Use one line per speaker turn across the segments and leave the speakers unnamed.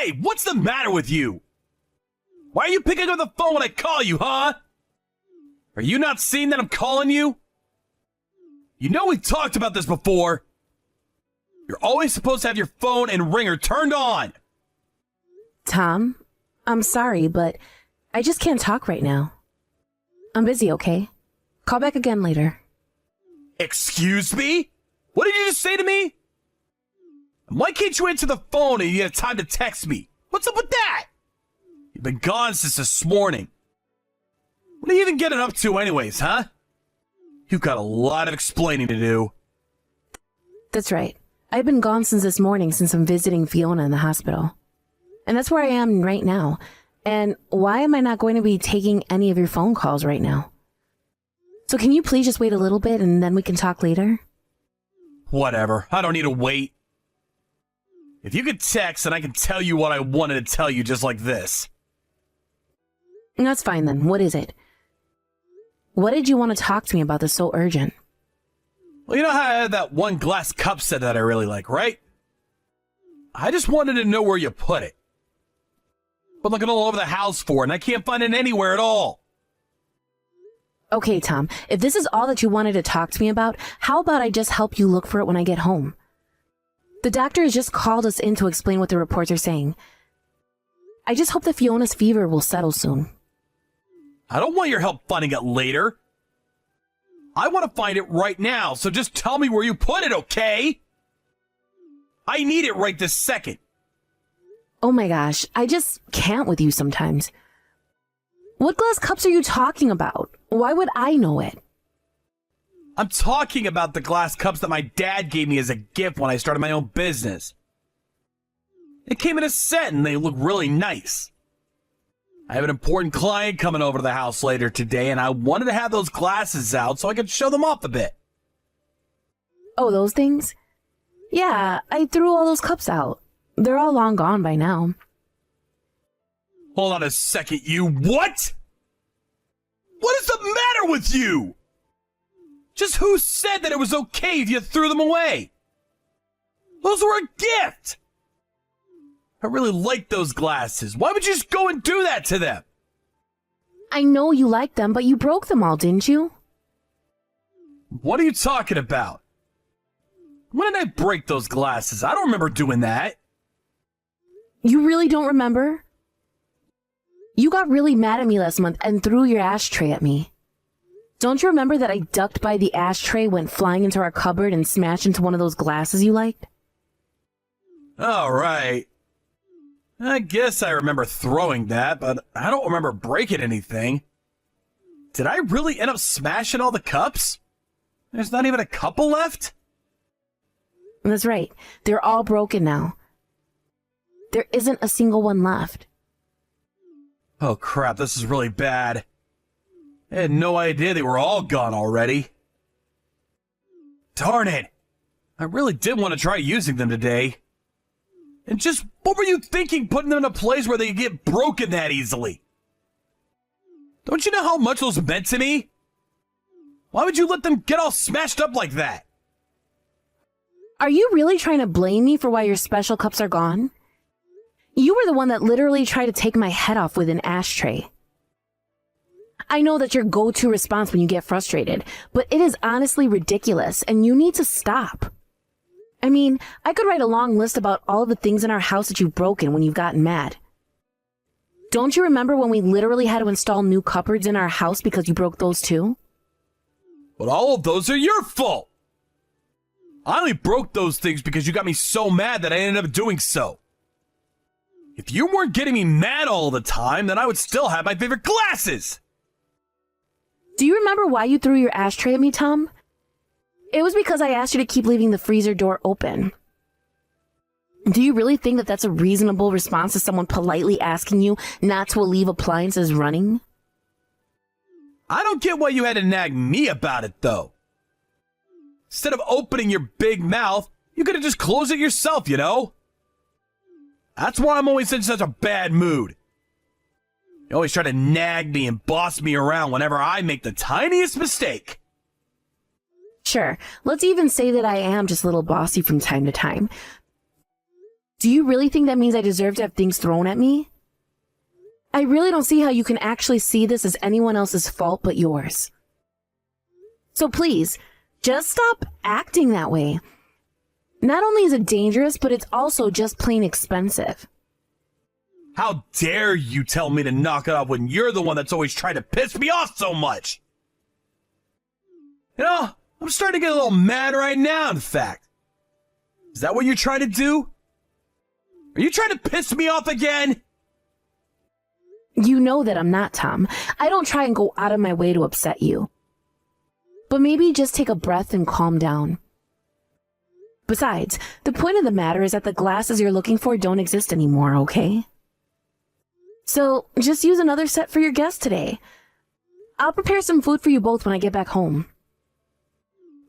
Hey, what's the matter with you? Why are you picking up the phone when I call you, huh? Are you not seeing that I'm calling you? You know we talked about this before. You're always supposed to have your phone and ringer turned on.
Tom, I'm sorry, but I just can't talk right now. I'm busy, okay? Call back again later.
Excuse me? What did you just say to me? Why can't you answer the phone and you have time to text me? What's up with that? You've been gone since this morning. What are you even getting up to anyways, huh? You've got a lot of explaining to do.
That's right. I've been gone since this morning since I'm visiting Fiona in the hospital. And that's where I am right now. And why am I not going to be taking any of your phone calls right now? So can you please just wait a little bit and then we can talk later?
Whatever. I don't need to wait. If you could text, then I can tell you what I wanted to tell you just like this.
That's fine then. What is it? What did you want to talk to me about that's so urgent?
Well, you know how I had that one glass cup set that I really like, right? I just wanted to know where you put it. Been looking all over the house for it, and I can't find it anywhere at all.
Okay, Tom, if this is all that you wanted to talk to me about, how about I just help you look for it when I get home? The doctor has just called us in to explain what the reports are saying. I just hope that Fiona's fever will settle soon.
I don't want your help finding it later. I want to find it right now, so just tell me where you put it, okay? I need it right this second.
Oh my gosh, I just can't with you sometimes. What glass cups are you talking about? Why would I know it?
I'm talking about the glass cups that my dad gave me as a gift when I started my own business. It came in a set and they look really nice. I have an important client coming over to the house later today and I wanted to have those glasses out so I could show them off a bit.
Oh, those things? Yeah, I threw all those cups out. They're all long gone by now.
Hold on a second, you what? What is the matter with you? Just who said that it was okay if you threw them away? Those were a gift. I really like those glasses. Why would you just go and do that to them?
I know you like them, but you broke them all, didn't you?
What are you talking about? When did I break those glasses? I don't remember doing that.
You really don't remember? You got really mad at me last month and threw your ashtray at me. Don't you remember that I ducked by the ashtray, went flying into our cupboard, and smashed into one of those glasses you liked?
All right. I guess I remember throwing that, but I don't remember breaking anything. Did I really end up smashing all the cups? There's not even a couple left?
That's right. They're all broken now. There isn't a single one left.
Oh crap, this is really bad. I had no idea they were all gone already. Darn it! I really did want to try using them today. And just, what were you thinking putting them in a place where they could get broken that easily? Don't you know how much those meant to me? Why would you let them get all smashed up like that?
Are you really trying to blame me for why your special cups are gone? You were the one that literally tried to take my head off with an ashtray. I know that's your go-to response when you get frustrated, but it is honestly ridiculous and you need to stop. I mean, I could write a long list about all the things in our house that you've broken when you've gotten mad. Don't you remember when we literally had to install new cupboards in our house because you broke those too?
But all of those are your fault! I only broke those things because you got me so mad that I ended up doing so. If you weren't getting me mad all the time, then I would still have my favorite glasses!
Do you remember why you threw your ashtray at me, Tom? It was because I asked you to keep leaving the freezer door open. Do you really think that that's a reasonable response to someone politely asking you not to leave appliances running?
I don't get why you had to nag me about it, though. Instead of opening your big mouth, you could have just closed it yourself, you know? That's why I'm always in such a bad mood. You always try to nag me and boss me around whenever I make the tiniest mistake.
Sure, let's even say that I am just a little bossy from time to time. Do you really think that means I deserve to have things thrown at me? I really don't see how you can actually see this as anyone else's fault but yours. So please, just stop acting that way. Not only is it dangerous, but it's also just plain expensive.
How dare you tell me to knock it off when you're the one that's always trying to piss me off so much? You know, I'm starting to get a little mad right now, in fact. Is that what you're trying to do? Are you trying to piss me off again?
You know that I'm not, Tom. I don't try and go out of my way to upset you. But maybe just take a breath and calm down. Besides, the point of the matter is that the glasses you're looking for don't exist anymore, okay? So, just use another set for your guest today. I'll prepare some food for you both when I get back home.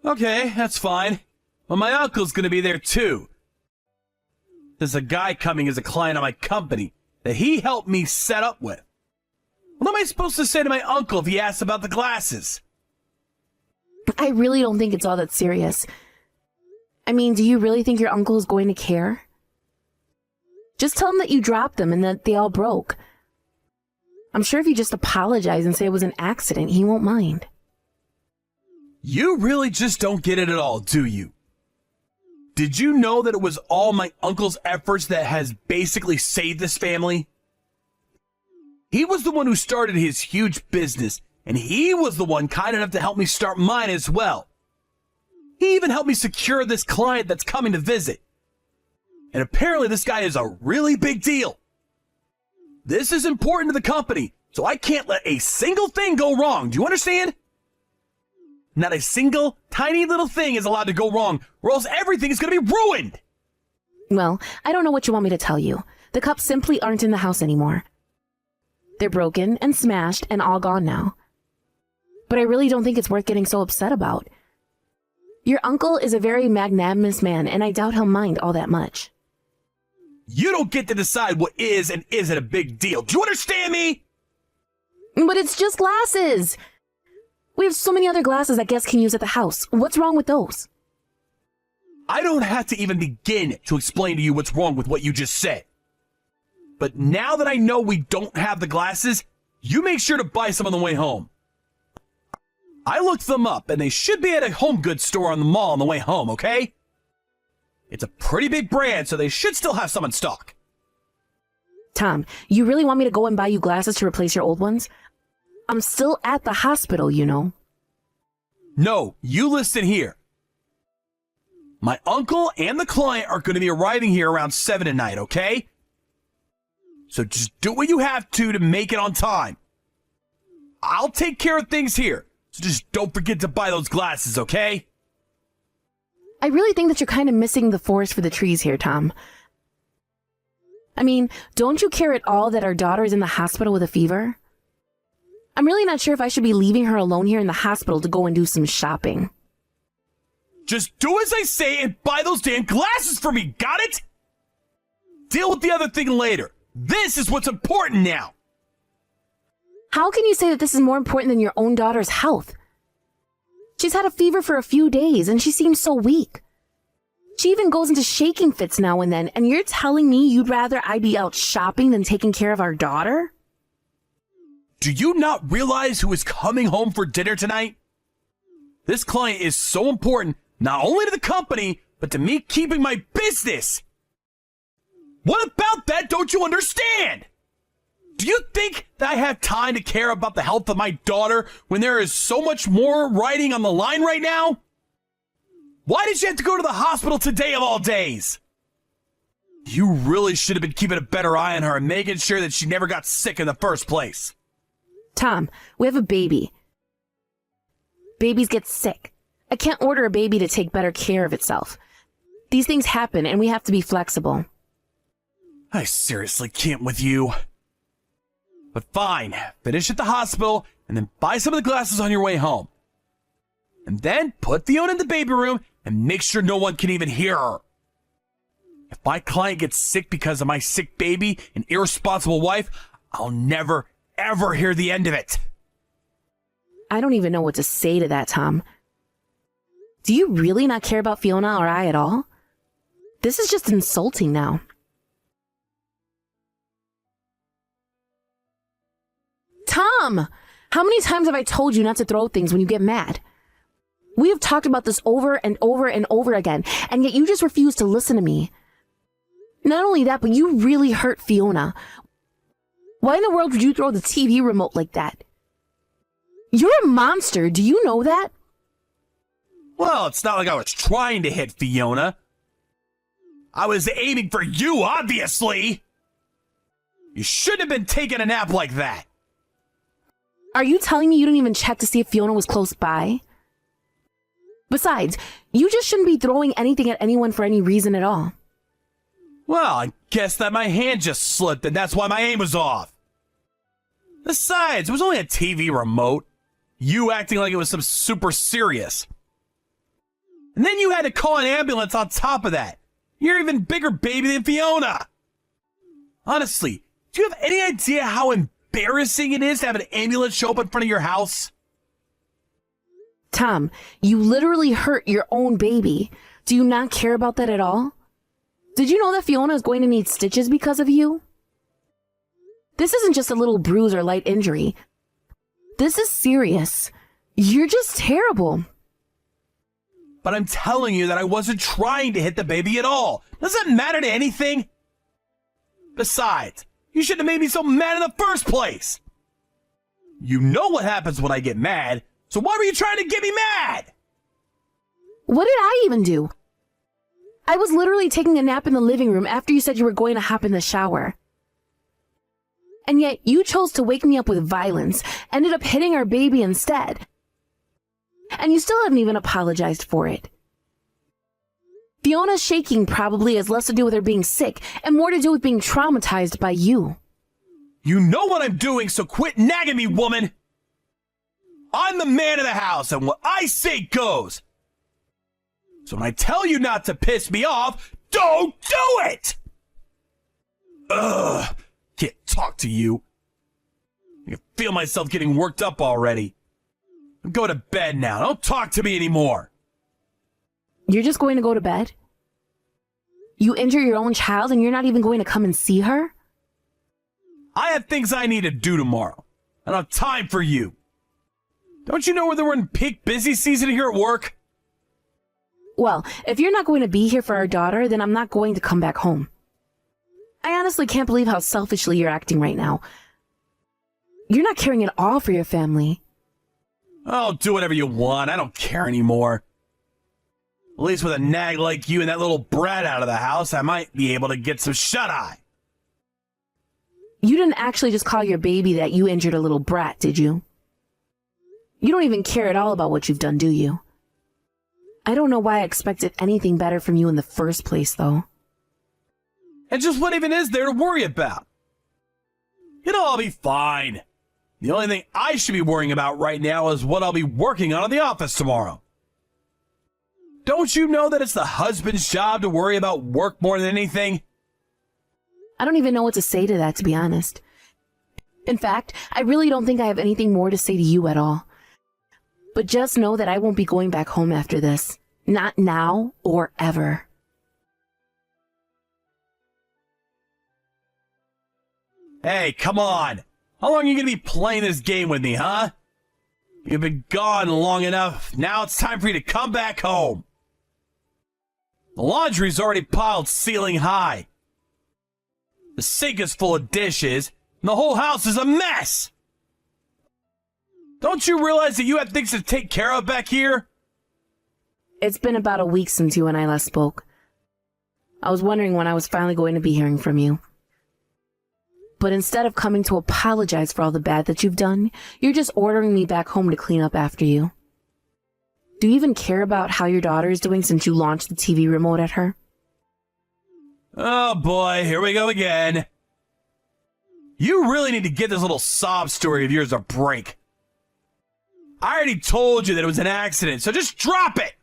Okay, that's fine. Well, my uncle's gonna be there too. There's a guy coming as a client of my company that he helped me set up with. What am I supposed to say to my uncle if he asks about the glasses?
I really don't think it's all that serious. I mean, do you really think your uncle is going to care? Just tell him that you dropped them and that they all broke. I'm sure if you just apologize and say it was an accident, he won't mind.
You really just don't get it at all, do you? Did you know that it was all my uncle's efforts that has basically saved this family? He was the one who started his huge business, and he was the one kind enough to help me start mine as well. He even helped me secure this client that's coming to visit. And apparently this guy is a really big deal. This is important to the company, so I can't let a single thing go wrong. Do you understand? Not a single tiny little thing is allowed to go wrong, or else everything is going to be ruined.
Well, I don't know what you want me to tell you. The cups simply aren't in the house anymore. They're broken and smashed and all gone now. But I really don't think it's worth getting so upset about. Your uncle is a very magnanimous man, and I doubt he'll mind all that much.
You don't get to decide what is and isn't a big deal. Do you understand me?
But it's just glasses. We have so many other glasses that guests can use at the house. What's wrong with those?
I don't have to even begin to explain to you what's wrong with what you just said. But now that I know we don't have the glasses, you make sure to buy some on the way home. I looked them up, and they should be at a home goods store on the mall on the way home, okay? It's a pretty big brand, so they should still have some in stock.
Tom, you really want me to go and buy you glasses to replace your old ones? I'm still at the hospital, you know.
No, you listen here. My uncle and the client are going to be arriving here around 7 tonight, okay? So just do what you have to make it on time. I'll take care of things here, so just don't forget to buy those glasses, okay?
I really think that you're kind of missing the forest for the trees here, Tom. I mean, don't you care at all that our daughter is in the hospital with a fever? I'm really not sure if I should be leaving her alone here in the hospital to go and do some shopping.
Just do as I say and buy those damn glasses for me, got it? Deal with the other thing later. This is what's important now.
How can you say that this is more important than your own daughter's health? She's had a fever for a few days and she seems so weak. She even goes into shaking fits now and then, and you're telling me you'd rather I be out shopping than taking care of our daughter?
Do you not realize who is coming home for dinner tonight? This client is so important, not only to the company, but to me keeping my business. What about that don't you understand? Do you think that I have time to care about the health of my daughter when there is so much more riding on the line right now? Why did you have to go to the hospital today of all days? You really should have been keeping a better eye on her and making sure that she never got sick in the first place.
Tom, we have a baby. Babies get sick. I can't order a baby to take better care of itself. These things happen and we have to be flexible.
I seriously can't with you. But fine, finish at the hospital and then buy some of the glasses on your way home. And then put Fiona in the baby room and make sure no one can even hear her. If my client gets sick because of my sick baby and irresponsible wife, I'll never, ever hear the end of it.
I don't even know what to say to that, Tom. Do you really not care about Fiona or I at all? This is just insulting now. Tom! How many times have I told you not to throw things when you get mad? We have talked about this over and over and over again, and yet you just refuse to listen to me. Not only that, but you really hurt Fiona. Why in the world would you throw the TV remote like that? You're a monster, do you know that?
Well, it's not like I was trying to hit Fiona. I was aiming for you, obviously. You shouldn't have been taking a nap like that.
Are you telling me you didn't even check to see if Fiona was close by? Besides, you just shouldn't be throwing anything at anyone for any reason at all.
Well, I guess that my hand just slipped and that's why my aim was off. Besides, it was only a TV remote. You acting like it was some super serious. And then you had to call an ambulance on top of that. You're an even bigger baby than Fiona. Honestly, do you have any idea how embarrassing it is to have an ambulance show up in front of your house?
Tom, you literally hurt your own baby. Do you not care about that at all? Did you know that Fiona is going to need stitches because of you? This isn't just a little bruise or light injury. This is serious. You're just terrible.
But I'm telling you that I wasn't trying to hit the baby at all. Does that matter to anything? Besides, you shouldn't have made me so mad in the first place. You know what happens when I get mad, so why were you trying to get me mad?
What did I even do? I was literally taking a nap in the living room after you said you were going to hop in the shower. And yet you chose to wake me up with violence, ended up hitting our baby instead. And you still haven't even apologized for it. Fiona's shaking probably has less to do with her being sick and more to do with being traumatized by you.
You know what I'm doing, so quit nagging me, woman! I'm the man of the house, and what I say goes! So when I tell you not to piss me off, don't do it! Ugh, can't talk to you. I can feel myself getting worked up already. Go to bed now. Don't talk to me anymore.
You're just going to go to bed? You injure your own child and you're not even going to come and see her?
I have things I need to do tomorrow. I don't have time for you. Don't you know whether we're in peak busy season here at work?
Well, if you're not going to be here for our daughter, then I'm not going to come back home. I honestly can't believe how selfishly you're acting right now. You're not caring at all for your family.
Oh, do whatever you want. I don't care anymore. At least with a nag like you and that little brat out of the house, I might be able to get some shut-eye.
You didn't actually just call your baby that you injured a little brat, did you? You don't even care at all about what you've done, do you? I don't know why I expected anything better from you in the first place, though.
And just what even is there to worry about? It'll all be fine. The only thing I should be worrying about right now is what I'll be working on in the office tomorrow. Don't you know that it's the husband's job to worry about work more than anything?
I don't even know what to say to that, to be honest. In fact, I really don't think I have anything more to say to you at all. But just know that I won't be going back home after this. Not now or ever.
Hey, come on. How long are you going to be playing this game with me, huh? You've been gone long enough. Now it's time for you to come back home. The laundry's already piled ceiling high. The sink is full of dishes, and the whole house is a mess. Don't you realize that you have things to take care of back here?
It's been about a week since you and I last spoke. I was wondering when I was finally going to be hearing from you. But instead of coming to apologize for all the bad that you've done, you're just ordering me back home to clean up after you. Do you even care about how your daughter is doing since you launched the TV remote at her?
Oh boy, here we go again. You really need to get this little sob story of yours a break. I already told you that it was an accident, so just drop it!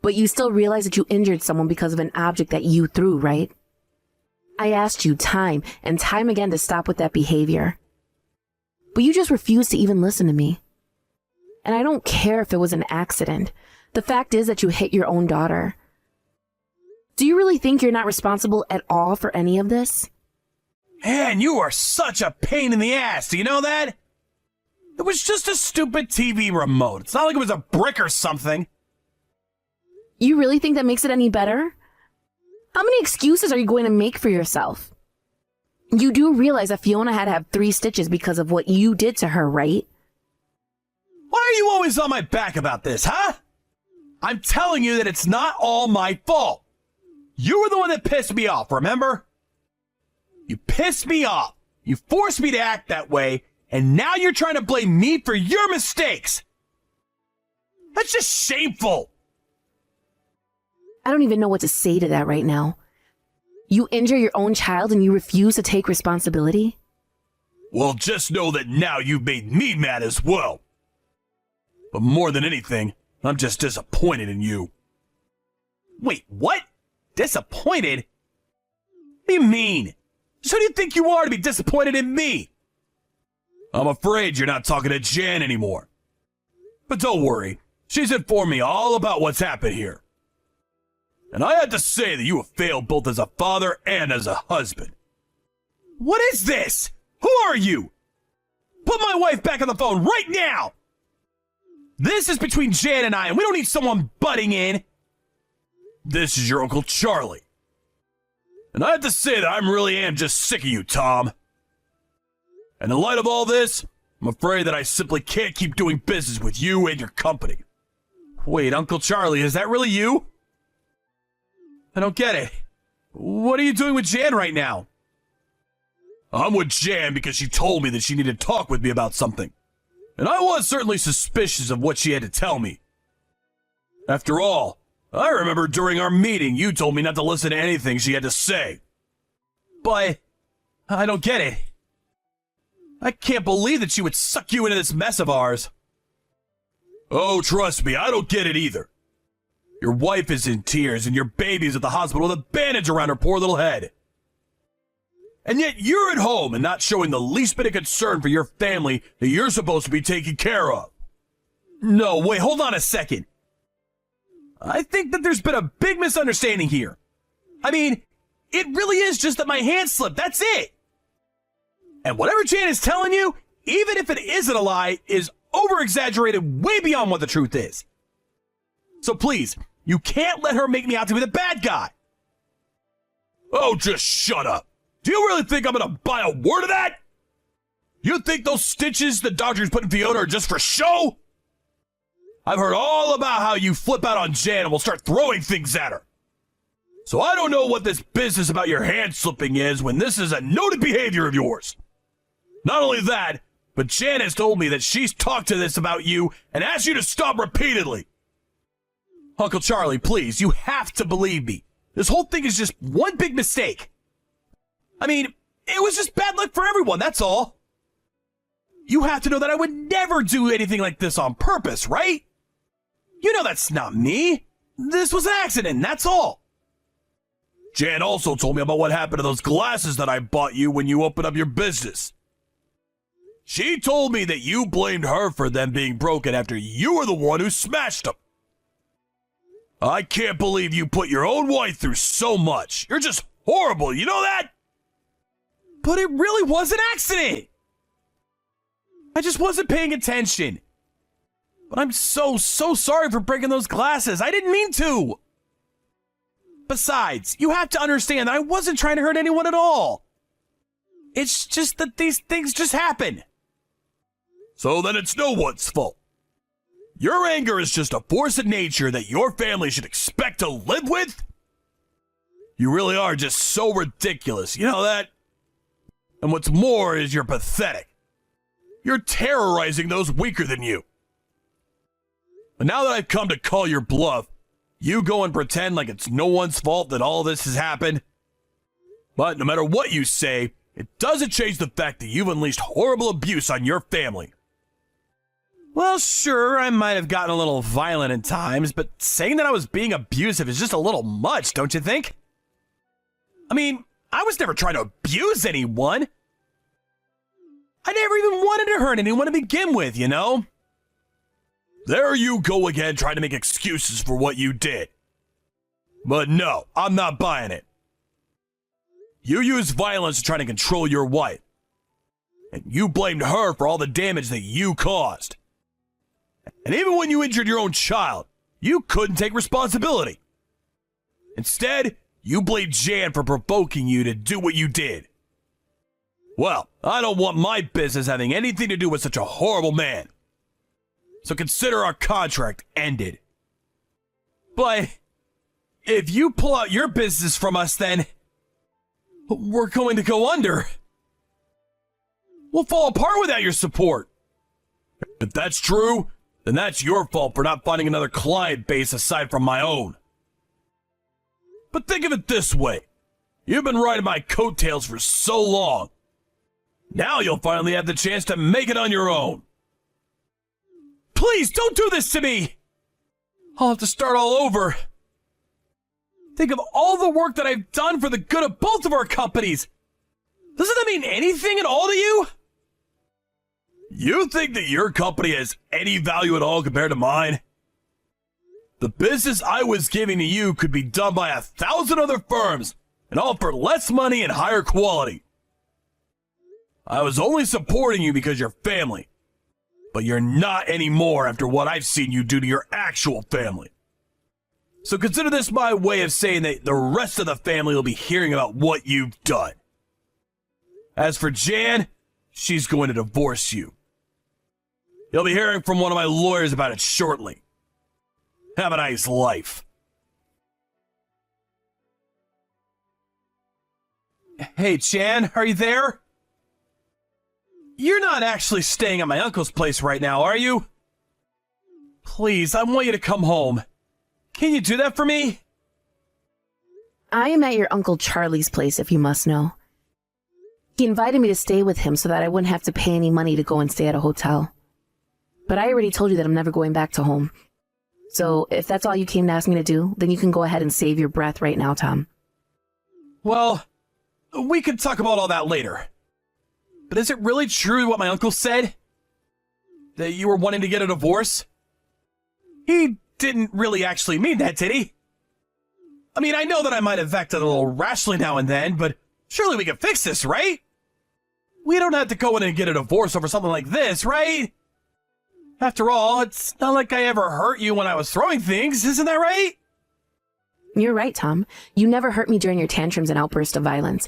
But you still realize that you injured someone because of an object that you threw, right? I asked you time and time again to stop with that behavior. But you just refused to even listen to me. And I don't care if it was an accident. The fact is that you hit your own daughter. Do you really think you're not responsible at all for any of this?
Man, you are such a pain in the ass, do you know that? It was just a stupid TV remote. It's not like it was a brick or something.
You really think that makes it any better? How many excuses are you going to make for yourself? You do realize that Fiona had to have 3 stitches because of what you did to her, right?
Why are you always on my back about this, huh? I'm telling you that it's not all my fault. You were the one that pissed me off, remember? You pissed me off. You forced me to act that way, and now you're trying to blame me for your mistakes. That's just shameful.
I don't even know what to say to that right now. You injure your own child and you refuse to take responsibility?
Well, just know that now you've made me mad as well. But more than anything, I'm just disappointed in you. Wait, what? Disappointed? What do you mean? So who do you think you are to be disappointed in me? I'm afraid you're not talking to Jan anymore. But don't worry, she's informed me all about what's happened here. And I had to say that you have failed both as a father and as a husband. What is this? Who are you? Put my wife back on the phone right now! This is between Jan and I, and we don't need someone butting in. This is your Uncle Charlie. And I have to say that I really am just sick of you, Tom. And in light of all this, I'm afraid that I simply can't keep doing business with you and your company. Wait, Uncle Charlie, is that really you? I don't get it. What are you doing with Jan right now? I'm with Jan because she told me that she needed to talk with me about something. And I was certainly suspicious of what she had to tell me. After all, I remember during our meeting you told me not to listen to anything she had to say. But I don't get it. I can't believe that she would suck you into this mess of ours. Oh, trust me, I don't get it either. Your wife is in tears and your baby's at the hospital with a bandage around her poor little head. And yet you're at home and not showing the least bit of concern for your family that you're supposed to be taking care of. No, wait, hold on a second. I think that there's been a big misunderstanding here. I mean, it really is just that my hand slipped, that's it. And whatever Jan is telling you, even if it isn't a lie, is over-exaggerated way beyond what the truth is. So please, you can't let her make me out to be the bad guy. Oh, just shut up. Do you really think I'm going to buy a word of that? You think those stitches the doctor's put in Fiona are just for show? I've heard all about how you flip out on Jan and will start throwing things at her. So I don't know what this business about your hand slipping is when this is a noted behavior of yours. Not only that, but Jan has told me that she's talked to this about you and asked you to stop repeatedly. Uncle Charlie, please, you have to believe me. This whole thing is just one big mistake. I mean, it was just bad luck for everyone, that's all. You have to know that I would never do anything like this on purpose, right? You know that's not me. This was an accident, that's all. Jan also told me about what happened to those glasses that I bought you when you opened up your business. She told me that you blamed her for them being broken after you were the one who smashed them. I can't believe you put your own wife through so much. You're just horrible, you know that? But it really was an accident. I just wasn't paying attention. But I'm so sorry for breaking those glasses. I didn't mean to. Besides, you have to understand that I wasn't trying to hurt anyone at all. It's just that these things just happen. So then it's no one's fault. Your anger is just a force of nature that your family should expect to live with? You really are just so ridiculous, you know that? And what's more is you're pathetic. You're terrorizing those weaker than you. But now that I've come to call your bluff, you go and pretend like it's no one's fault that all this has happened. But no matter what you say, it doesn't change the fact that you've unleashed horrible abuse on your family. Well, sure, I might have gotten a little violent at times, but saying that I was being abusive is just a little much, don't you think? I mean, I was never trying to abuse anyone. I never even wanted to hurt anyone to begin with, you know? There you go again, trying to make excuses for what you did. But no, I'm not buying it. You used violence to try to control your wife. And you blamed her for all the damage that you caused. And even when you injured your own child, you couldn't take responsibility. Instead, you blamed Jan for provoking you to do what you did. Well, I don't want my business having anything to do with such a horrible man. So consider our contract ended. But if you pull out your business from us, then we're going to go under. We'll fall apart without your support. If that's true, then that's your fault for not finding another client base aside from my own. But think of it this way. You've been riding my coattails for so long. Now you'll finally have the chance to make it on your own. Please don't do this to me! I'll have to start all over. Think of all the work that I've done for the good of both of our companies. Doesn't that mean anything at all to you? You think that your company has any value at all compared to mine? The business I was giving to you could be done by 1,000 other firms, and all for less money and higher quality. I was only supporting you because you're family, but you're not anymore after what I've seen you do to your actual family. So consider this my way of saying that the rest of the family will be hearing about what you've done. As for Jan, she's going to divorce you. You'll be hearing from one of my lawyers about it shortly. Have a nice life. Hey, Jan, are you there? You're not actually staying at my uncle's place right now, are you? Please, I want you to come home. Can you do that for me?
I am at your Uncle Charlie's place, if you must know. He invited me to stay with him so that I wouldn't have to pay any money to go and stay at a hotel. But I already told you that I'm never going back to home. So if that's all you came to ask me to do, then you can go ahead and save your breath right now, Tom.
Well, we can talk about all that later. But is it really true what my uncle said? That you were wanting to get a divorce? He didn't really actually mean that, did he? I mean, I know that I might have acted a little rashly now and then, but surely we can fix this, right? We don't have to go in and get a divorce over something like this, right? After all, it's not like I ever hurt you when I was throwing things, isn't that right?
You're right, Tom. You never hurt me during your tantrums and outbursts of violence.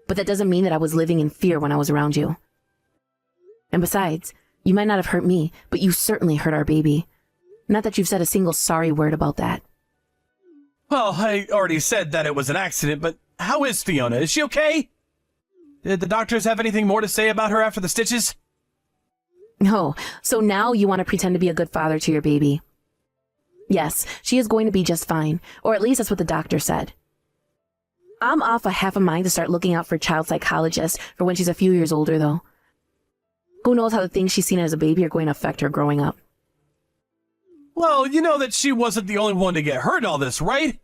But that doesn't mean that I was living in fear when I was around you. And besides, you might not have hurt me, but you certainly hurt our baby. Not that you've said a single sorry word about that.
Well, I already said that it was an accident, but how is Fiona? Is she okay? Did the doctors have anything more to say about her after the stitches?
No, so now you want to pretend to be a good father to your baby. Yes, she is going to be just fine, or at least that's what the doctor said. I'm off a half a mind to start looking out for a child psychologist for when she's a few years older, though. Who knows how the things she's seen as a baby are going to affect her growing up.
Well, you know that she wasn't the only one to get hurt in all this, right?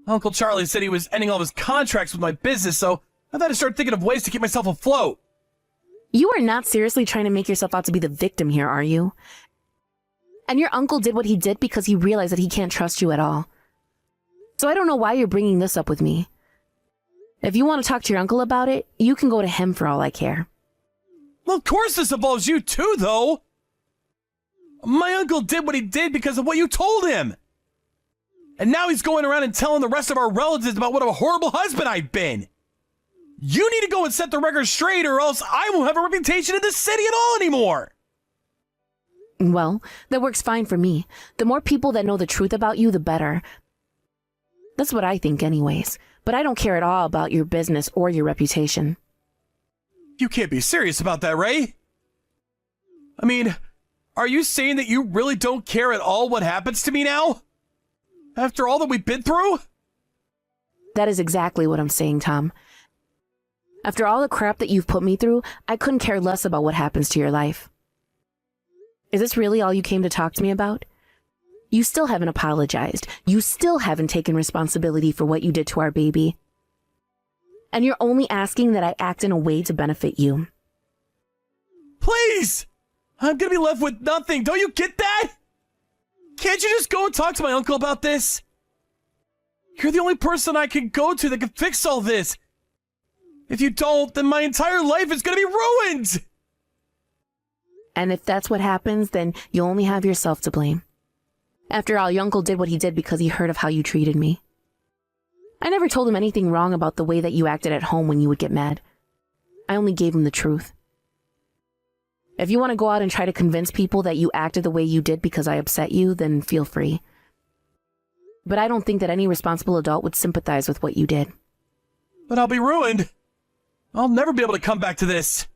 Uncle Charlie said he was ending all of his contracts with my business, so I've had to start thinking of ways to keep myself afloat.
You are not seriously trying to make yourself out to be the victim here, are you? And your uncle did what he did because he realized that he can't trust you at all. So I don't know why you're bringing this up with me. If you want to talk to your uncle about it, you can go to him for all I care.
Well, of course this involves you too, though. My uncle did what he did because of what you told him. And now he's going around and telling the rest of our relatives about what a horrible husband I've been. You need to go and set the record straight, or else I won't have a reputation in this city at all anymore.
Well, that works fine for me. The more people that know the truth about you, the better. That's what I think anyways. But I don't care at all about your business or your reputation.
You can't be serious about that, Ray. I mean, are you saying that you really don't care at all what happens to me now? After all that we've been through?
That is exactly what I'm saying, Tom. After all the crap that you've put me through, I couldn't care less about what happens to your life. Is this really all you came to talk to me about? You still haven't apologized. You still haven't taken responsibility for what you did to our baby. And you're only asking that I act in a way to benefit you.
Please! I'm gonna be left with nothing. Don't you get that? Can't you just go and talk to my uncle about this? You're the only person I can go to that can fix all this. If you don't, then my entire life is gonna be ruined!
And if that's what happens, then you only have yourself to blame. After all, your uncle did what he did because he heard of how you treated me. I never told him anything wrong about the way that you acted at home when you would get mad. I only gave him the truth. If you want to go out and try to convince people that you acted the way you did because I upset you, then feel free. But I don't think that any responsible adult would sympathize with what you did.
But I'll be ruined. I'll never be able to come back to this.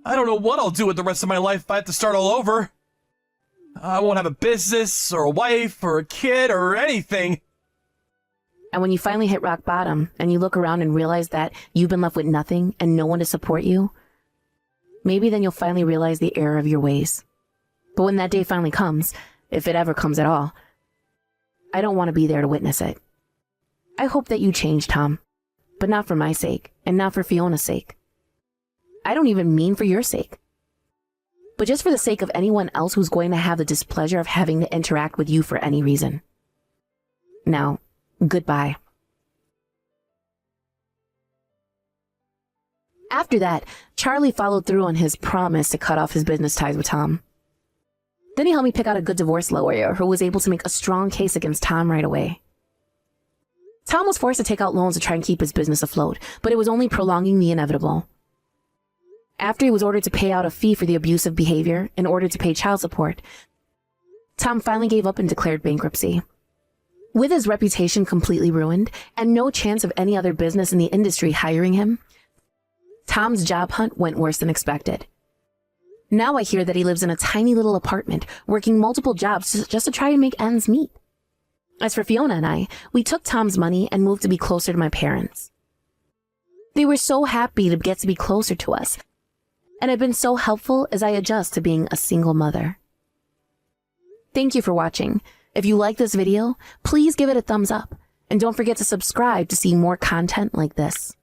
I don't know what I'll do with the rest of my life if I have to start all over. I won't have a business, or a wife, or a kid, or anything.
And when you finally hit rock bottom, and you look around and realize that you've been left with nothing and no one to support you, maybe then you'll finally realize the error of your ways. But when that day finally comes, if it ever comes at all, I don't want to be there to witness it. I hope that you change, Tom. But not for my sake, and not for Fiona's sake. I don't even mean for your sake. But just for the sake of anyone else who's going to have the displeasure of having to interact with you for any reason. Now, goodbye. After that, Charlie followed through on his promise to cut off his business ties with Tom. Then he helped me pick out a good divorce lawyer who was able to make a strong case against Tom right away. Tom was forced to take out loans to try and keep his business afloat, but it was only prolonging the inevitable. After he was ordered to pay out a fee for the abusive behavior in order to pay child support, Tom finally gave up and declared bankruptcy. With his reputation completely ruined and no chance of any other business in the industry hiring him, Tom's job hunt went worse than expected. Now I hear that he lives in a tiny little apartment, working multiple jobs just to try and make ends meet. As for Fiona and I, we took Tom's money and moved to be closer to my parents. They were so happy to get to be closer to us, and have been so helpful as I adjust to being a single mother. Thank you for watching. If you like this video, please give it a thumbs up, and don't forget to subscribe to see more content like this.